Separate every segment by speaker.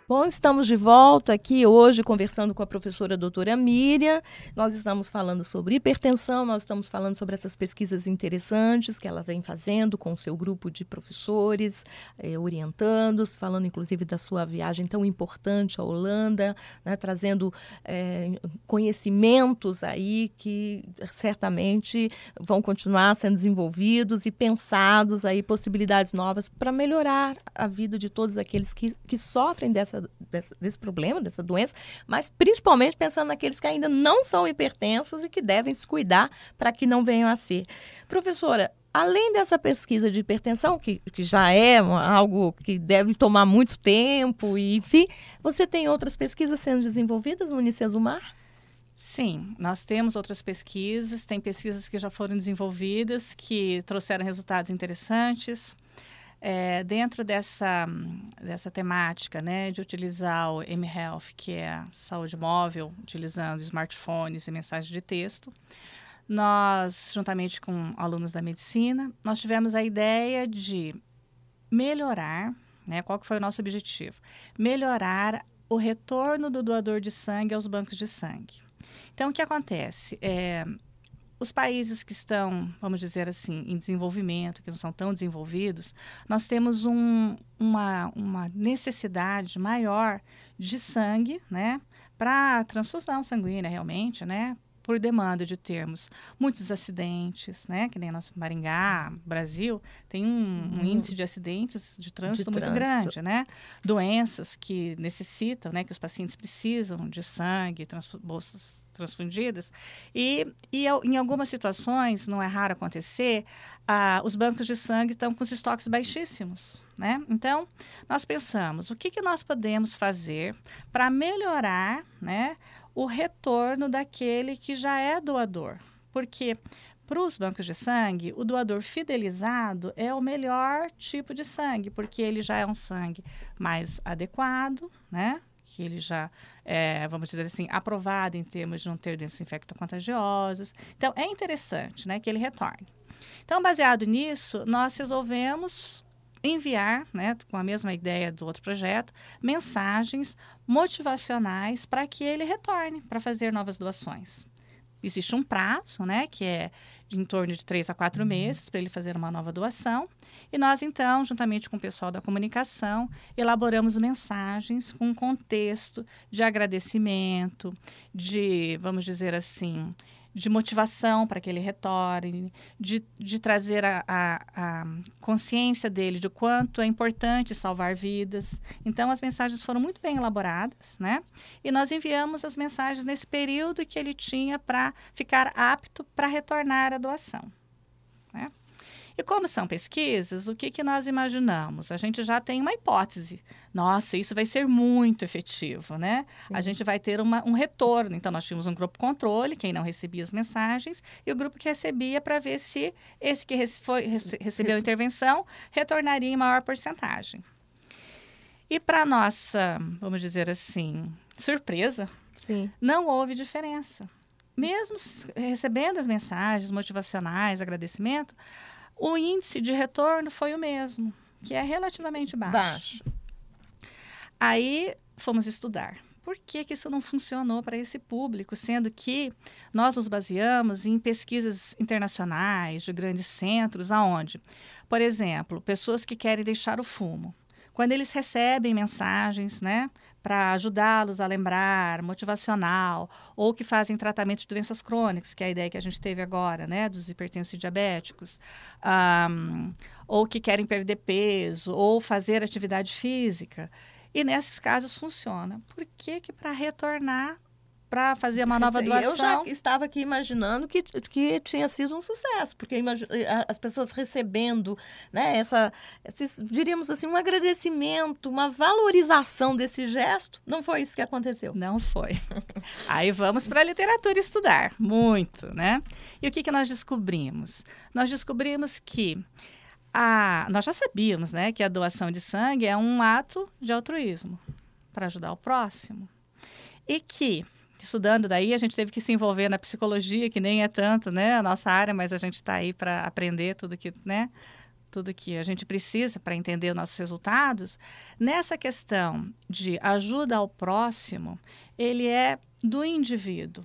Speaker 1: Bom, estamos de volta aqui hoje conversando com a professora doutora Miriam. Nós estamos falando sobre hipertensão, nós estamos falando sobre essas pesquisas interessantes que ela vem fazendo com o seu grupo de professores, orientandos, falando inclusive da sua viagem tão importante à Holanda, né, trazendo conhecimentos aí que certamente vão continuar sendo desenvolvidos e pensados aí, possibilidades novas para melhorar a vida de todos aqueles que sofrem desse problema, dessa doença, mas principalmente pensando naqueles que ainda não são hipertensos e que devem se cuidar para que não venham a ser. Professora, além dessa pesquisa de hipertensão, que já é algo que deve tomar muito tempo, e, enfim, você tem outras pesquisas sendo desenvolvidas no Unicesumar?
Speaker 2: Sim, nós temos outras pesquisas, tem pesquisas que já foram desenvolvidas, que trouxeram resultados interessantes. Dentro dessa temática, né, de utilizar o mHealth, que é a saúde móvel, utilizando smartphones e mensagens de texto, nós, juntamente com alunos da medicina, nós tivemos a ideia de melhorar, né, qual que foi o nosso objetivo? Melhorar o retorno do doador de sangue aos bancos de sangue. Então, o que acontece? Os países que estão, vamos dizer assim, em desenvolvimento, que não são tão desenvolvidos, nós temos uma necessidade maior de sangue, né, para transfusão sanguínea, realmente, né, por demanda de termos muitos acidentes, né, que nem nosso Maringá, Brasil, tem um índice de acidentes de trânsito muito grande, né, doenças que necessitam, né, que os pacientes precisam de sangue, bolsas transfundidas, e em algumas situações, não é raro acontecer, os bancos de sangue estão com os estoques baixíssimos, né? Então, nós pensamos, o que nós podemos fazer para melhorar, né, o retorno daquele que já é doador? Porque para os bancos de sangue, o doador fidelizado é o melhor tipo de sangue, porque ele já é um sangue mais adequado, né? Que ele já vamos dizer assim, aprovado em termos de não ter doenças infectocontagiosas. Então, é interessante, né, que ele retorne. Então, baseado nisso, nós resolvemos enviar, né, com a mesma ideia do outro projeto, mensagens motivacionais para que ele retorne para fazer novas doações. Existe um prazo, né, que é em torno de 3 a 4 meses para ele fazer uma nova doação. E nós, então, juntamente com o pessoal da comunicação, elaboramos mensagens com um contexto de agradecimento, de, vamos dizer assim, de motivação para que ele retorne, de trazer a consciência dele de quanto é importante salvar vidas. Então, as mensagens foram muito bem elaboradas, né? E nós enviamos as mensagens nesse período que ele tinha para ficar apto para retornar à doação, né? E como são pesquisas, o que nós imaginamos? A gente já tem uma hipótese. Nossa, isso vai ser muito efetivo, né? Sim. A gente vai ter um retorno. Então, nós tínhamos um grupo controle, quem não recebia as mensagens, e o grupo que recebia para ver se esse que recebeu a intervenção retornaria em maior porcentagem. E para nossa, vamos dizer assim, surpresa, sim, não houve diferença. Mesmo recebendo as mensagens motivacionais, agradecimento, o índice de retorno foi o mesmo, que é relativamente baixo. Aí fomos estudar. Por que isso não funcionou para esse público, sendo que nós nos baseamos em pesquisas internacionais de grandes centros, aonde, por exemplo, pessoas que querem deixar o fumo, quando eles recebem mensagens, né, para ajudá-los a lembrar, motivacional, ou que fazem tratamento de doenças crônicas, que é a ideia que a gente teve agora, né, dos hipertensos e diabéticos, ou que querem perder peso, ou fazer atividade física. E nesses casos funciona. Por que para retornar, para fazer uma nova doação?
Speaker 1: Eu já estava aqui imaginando que tinha sido um sucesso, porque as pessoas recebendo, né, diríamos assim, um agradecimento, uma valorização desse gesto, não foi isso que aconteceu?
Speaker 2: Não foi. Aí vamos para a literatura estudar, muito, né? E o que nós descobrimos? Nós descobrimos que nós já sabíamos, né, que a doação de sangue é um ato de altruísmo para ajudar o próximo. E que, estudando daí, a gente teve que se envolver na psicologia, que nem é tanto, né, a nossa área, mas a gente está aí para aprender tudo tudo que a gente precisa para entender os nossos resultados, nessa questão de ajuda ao próximo, ele é do indivíduo.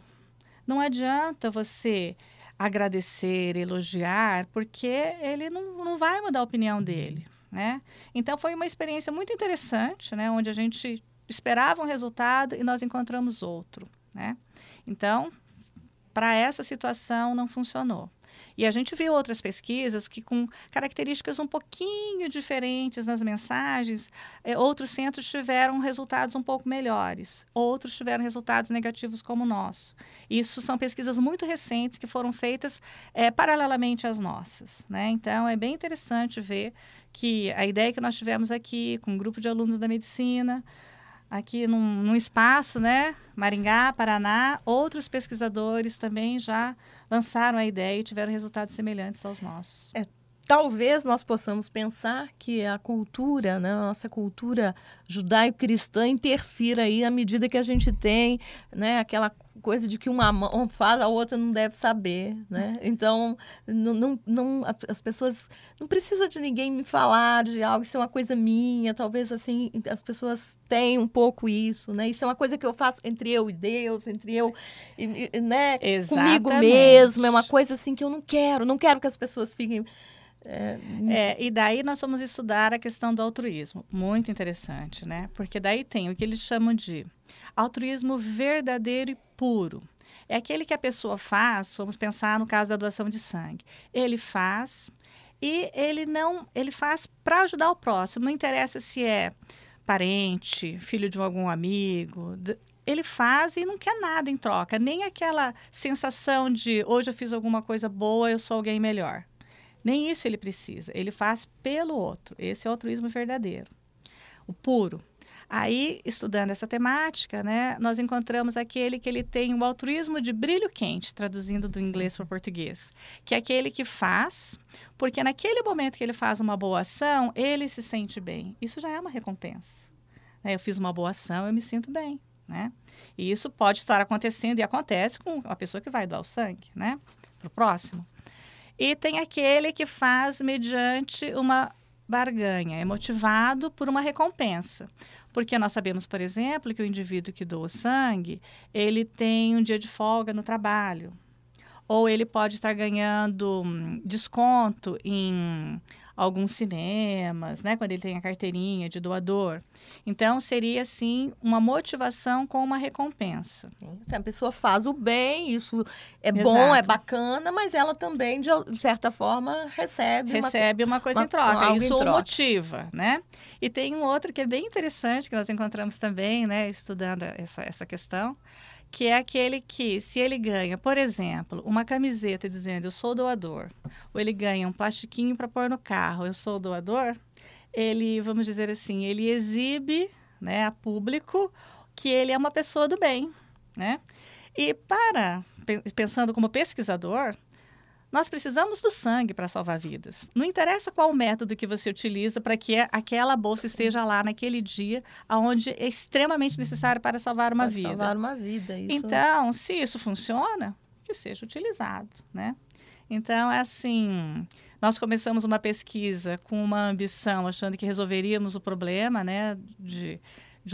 Speaker 2: Não adianta você agradecer, elogiar, porque ele não vai mudar a opinião dele, né? Então, foi uma experiência muito interessante, né? Onde a gente esperava um resultado e nós encontramos outro, né? Então, para essa situação não funcionou. E a gente viu outras pesquisas que, com características um pouquinho diferentes nas mensagens, outros centros tiveram resultados um pouco melhores, outros tiveram resultados negativos como o nosso. Isso são pesquisas muito recentes que foram feitas paralelamente às nossas, né? Então, é bem interessante ver que a ideia que nós tivemos aqui, com um grupo de alunos da medicina, aqui num espaço, né, Maringá, Paraná, outros pesquisadores também já lançaram a ideia e tiveram resultados semelhantes aos nossos.
Speaker 1: Talvez nós possamos pensar que a cultura, né, a nossa cultura judaico-cristã interfira aí à medida que a gente tem, né, aquela coisa de que uma mão faz, a outra não deve saber, né? Então, as pessoas não precisam de ninguém me falar de algo, isso é uma coisa minha, talvez assim, as pessoas têm um pouco isso, né? Isso é uma coisa que eu faço entre eu e Deus, entre eu, né, comigo mesmo, é uma coisa assim que eu não quero que as pessoas fiquem...
Speaker 2: E daí nós vamos estudar a questão do altruísmo. Muito interessante, né? Porque daí tem o que eles chamam de altruísmo verdadeiro e puro. É aquele que a pessoa faz, vamos pensar no caso da doação de sangue. Ele faz e ele faz para ajudar o próximo. Não interessa se é parente, filho de algum amigo. Ele faz e não quer nada em troca. Nem aquela sensação de hoje eu fiz alguma coisa boa, eu sou alguém melhor. Nem isso ele precisa, ele faz pelo outro. Esse é o altruísmo verdadeiro, o puro. Aí, estudando essa temática, né, nós encontramos aquele que ele tem o altruísmo de brilho quente, traduzindo do inglês para o português, que é aquele que faz, porque naquele momento que ele faz uma boa ação, ele se sente bem. Isso já é uma recompensa. Eu fiz uma boa ação, eu me sinto bem, né? E isso pode estar acontecendo e acontece com a pessoa que vai doar o sangue, né, para o próximo. E tem aquele que faz mediante uma barganha, é motivado por uma recompensa. Porque nós sabemos, por exemplo, que o indivíduo que doa sangue, ele tem um dia de folga no trabalho. Ou ele pode estar ganhando desconto em alguns cinemas, né, quando ele tem a carteirinha de doador. Então, seria, assim, uma motivação com uma recompensa.
Speaker 1: A pessoa faz o bem, isso é bom, é bacana, mas ela também, de certa forma, recebe uma coisa em troca.
Speaker 2: Isso o motiva, né? E tem um outro que é bem interessante, que nós encontramos também, né, estudando essa questão, que é aquele que, se ele ganha, por exemplo, uma camiseta dizendo eu sou doador, ou ele ganha um plastiquinho para pôr no carro, eu sou doador, ele, vamos dizer assim, ele exibe, né, a público que ele é uma pessoa do bem, né? E pensando como pesquisador, nós precisamos do sangue para salvar vidas. Não interessa qual o método que você utiliza para que aquela bolsa esteja lá naquele dia, onde é extremamente necessário para salvar uma vida.
Speaker 1: Salvar uma vida, isso.
Speaker 2: Então, se isso funciona, que seja utilizado, né? Então, é assim, nós começamos uma pesquisa com uma ambição, achando que resolveríamos o problema, né, de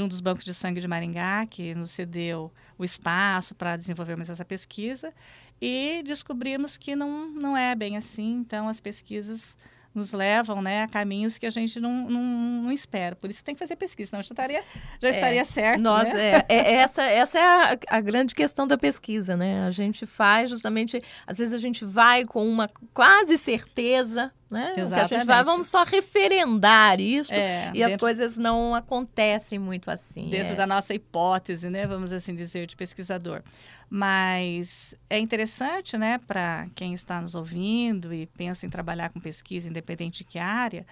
Speaker 2: um dos bancos de sangue de Maringá, que nos cedeu o espaço para desenvolvermos essa pesquisa, e descobrimos que não é bem assim. Então, as pesquisas nos levam, né, a caminhos que a gente não espera. Por isso tem que fazer pesquisa, senão já estaria certo.
Speaker 1: Né? Essa é a grande questão da pesquisa, né? A gente faz justamente, às vezes a gente vai com uma quase certeza, né?
Speaker 2: Exatamente.
Speaker 1: Que a gente vai, vamos só referendar isso, e as coisas não acontecem muito assim.
Speaker 2: Dentro da nossa hipótese, né? Vamos assim dizer, de pesquisador. Mas é interessante, né, para quem está nos ouvindo e pensa em trabalhar com pesquisa, independente de que área,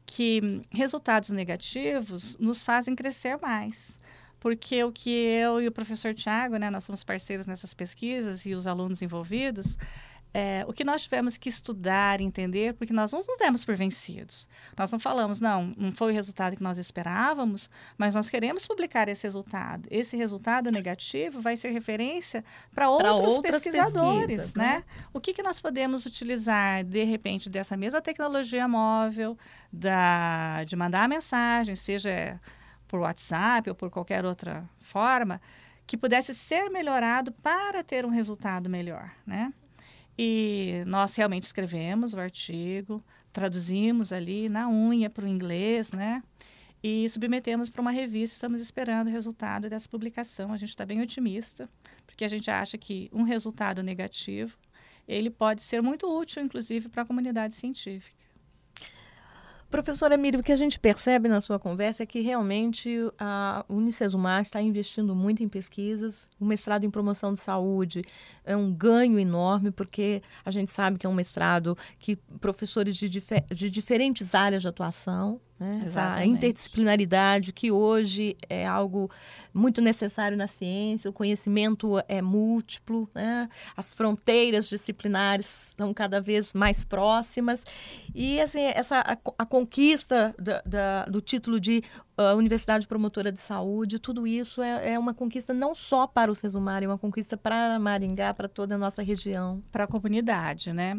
Speaker 2: que resultados negativos nos fazem crescer mais. Porque o que eu e o professor Tiago, né, nós somos parceiros nessas pesquisas e os alunos envolvidos, o que nós tivemos que estudar e entender, porque nós não nos demos por vencidos. Nós não falamos, não foi o resultado que nós esperávamos, mas nós queremos publicar esse resultado. Esse resultado negativo vai ser referência para outros pesquisadores, né? O que nós podemos utilizar, de repente, dessa mesma tecnologia móvel, de mandar mensagem, seja por WhatsApp ou por qualquer outra forma, que pudesse ser melhorado para ter um resultado melhor, né? E nós realmente escrevemos o artigo, traduzimos ali na unha para o inglês, né? E submetemos para uma revista. Estamos esperando o resultado dessa publicação. A gente está bem otimista, porque a gente acha que um resultado negativo, ele pode ser muito útil, inclusive, para a comunidade científica.
Speaker 1: Professora Miriam, o que a gente percebe na sua conversa é que realmente a Unicesumar está investindo muito em pesquisas. O mestrado em promoção de saúde é um ganho enorme, porque a gente sabe que é um mestrado que professores de diferentes áreas de atuação, né? Essa interdisciplinaridade que hoje é algo muito necessário na ciência, o conhecimento é múltiplo, né? As fronteiras disciplinares estão cada vez mais próximas e assim, a conquista do título de Universidade Promotora de Saúde, tudo isso é uma conquista não só para o Sesumar, é uma conquista para Maringá, para toda a nossa região.
Speaker 2: Para a comunidade, né?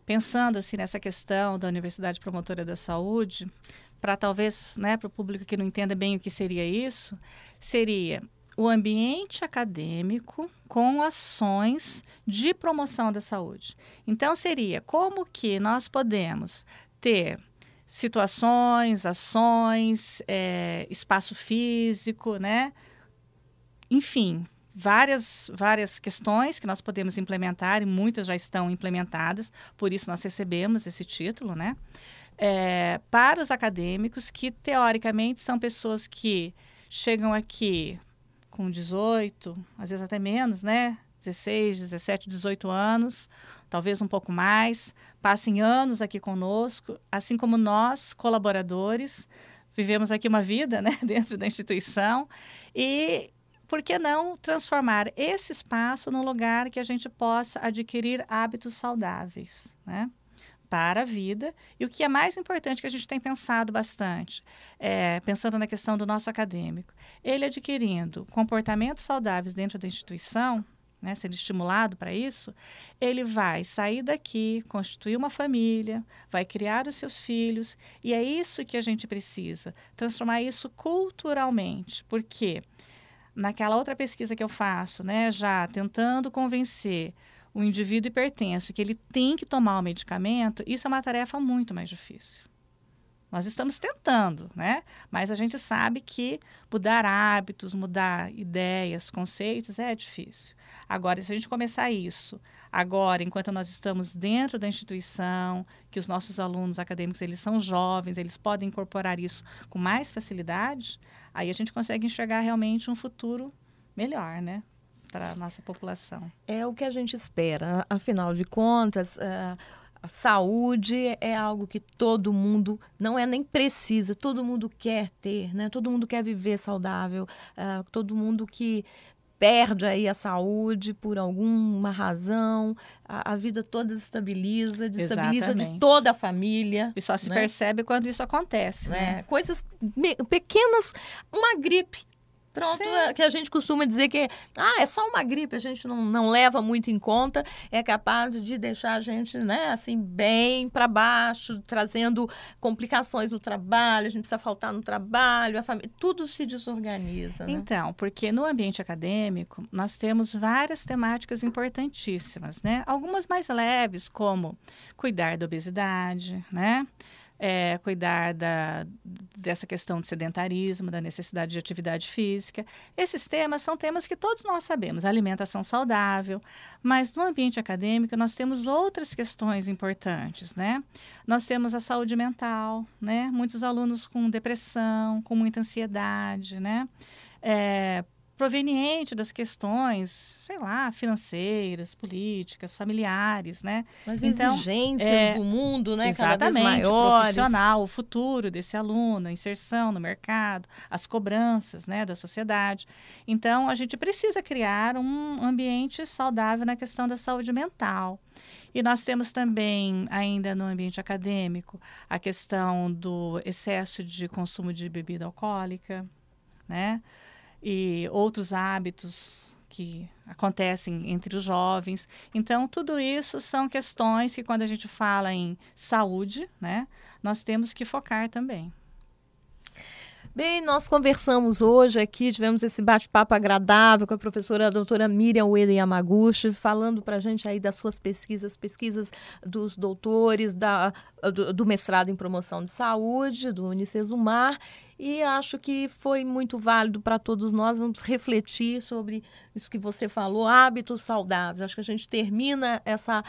Speaker 2: Pensando assim nessa questão da Universidade Promotora da Saúde, para talvez, né, para o público que não entenda bem o que seria isso, seria o ambiente acadêmico com ações de promoção da saúde. Então, seria como que nós podemos ter situações, ações, espaço físico, né? Enfim, várias questões que nós podemos implementar, e muitas já estão implementadas, por isso nós recebemos esse título, né? Para os acadêmicos, que teoricamente são pessoas que chegam aqui com 18, às vezes até menos, né? 16, 17, 18 anos, talvez um pouco mais, passem anos aqui conosco, assim como nós, colaboradores, vivemos aqui uma vida, né, dentro da instituição, e por que não transformar esse espaço num lugar que a gente possa adquirir hábitos saudáveis, né, para a vida? E o que é mais importante, que a gente tem pensado bastante, pensando na questão do nosso acadêmico, ele adquirindo comportamentos saudáveis dentro da instituição, né, sendo estimulado para isso, ele vai sair daqui, constituir uma família, vai criar os seus filhos, e é isso que a gente precisa, transformar isso culturalmente, porque naquela outra pesquisa que eu faço, né, já tentando convencer o indivíduo hipertenso que ele tem que tomar o medicamento, isso é uma tarefa muito mais difícil. Nós estamos tentando, né? Mas a gente sabe que mudar hábitos, mudar ideias, conceitos é difícil. Agora, se a gente começar isso agora, enquanto nós estamos dentro da instituição, que os nossos alunos acadêmicos, eles são jovens, eles podem incorporar isso com mais facilidade, aí a gente consegue enxergar realmente um futuro melhor, né, para a nossa população.
Speaker 1: É o que a gente espera. Afinal de contas, a saúde é algo que todo mundo, não é nem precisa, todo mundo quer ter, né? Todo mundo quer viver saudável, todo mundo que perde aí a saúde por alguma razão, a vida toda desestabiliza de toda a família.
Speaker 2: E só se percebe quando isso acontece, né?
Speaker 1: Coisas pequenas, uma gripe. Pronto, que a gente costuma dizer que é só uma gripe, a gente não leva muito em conta, é capaz de deixar a gente, né, assim, bem para baixo, trazendo complicações no trabalho, a gente precisa faltar no trabalho, a família, tudo se desorganiza, né?
Speaker 2: Então, porque no ambiente acadêmico, nós temos várias temáticas importantíssimas, né? Algumas mais leves, como cuidar da obesidade, né? Cuidar dessa questão do sedentarismo, da necessidade de atividade física. Esses temas são temas que todos nós sabemos, alimentação saudável, mas no ambiente acadêmico nós temos outras questões importantes, né? Nós temos a saúde mental, né? Muitos alunos com depressão, com muita ansiedade, né? proveniente das questões, sei lá, financeiras, políticas, familiares, né?
Speaker 1: As
Speaker 2: então,
Speaker 1: exigências do mundo, né?
Speaker 2: Exatamente,
Speaker 1: cada vez
Speaker 2: o
Speaker 1: maiores.
Speaker 2: profissional, o futuro desse aluno, a inserção no mercado, as cobranças, né, da sociedade. Então, a gente precisa criar um ambiente saudável na questão da saúde mental. E nós temos também, ainda no ambiente acadêmico, a questão do excesso de consumo de bebida alcoólica, né? E outros hábitos que acontecem entre os jovens. Então, tudo isso são questões que, quando a gente fala em saúde, né, nós temos que focar também.
Speaker 1: Bem, nós conversamos hoje aqui, tivemos esse bate-papo agradável com a professora doutora Miriam Ueda Yamaguchi, falando para a gente aí das suas pesquisas dos doutores, do mestrado em promoção de saúde, do Unicesumar, e acho que foi muito válido para todos nós. Vamos refletir sobre isso que você falou, hábitos saudáveis. Acho que a gente termina essa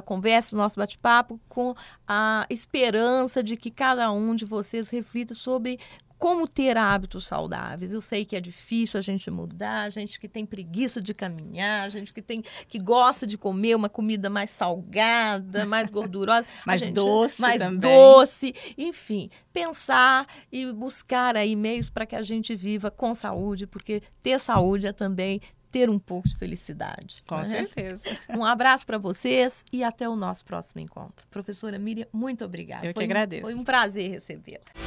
Speaker 1: conversa, nosso bate-papo, com a esperança de que cada um de vocês reflita sobre como ter hábitos saudáveis. Eu sei que é difícil a gente mudar, a gente que tem preguiça de caminhar, a gente que gosta de comer uma comida mais salgada, mais gordurosa.
Speaker 2: mais doce também.
Speaker 1: Doce. Enfim, pensar e buscar aí meios para que a gente viva com saúde, porque ter saúde é também ter um pouco de felicidade.
Speaker 2: Com certeza.
Speaker 1: Um abraço para vocês e até o nosso próximo encontro. Professora Miriam, muito obrigada.
Speaker 2: Eu que agradeço.
Speaker 1: Foi um prazer recebê-la.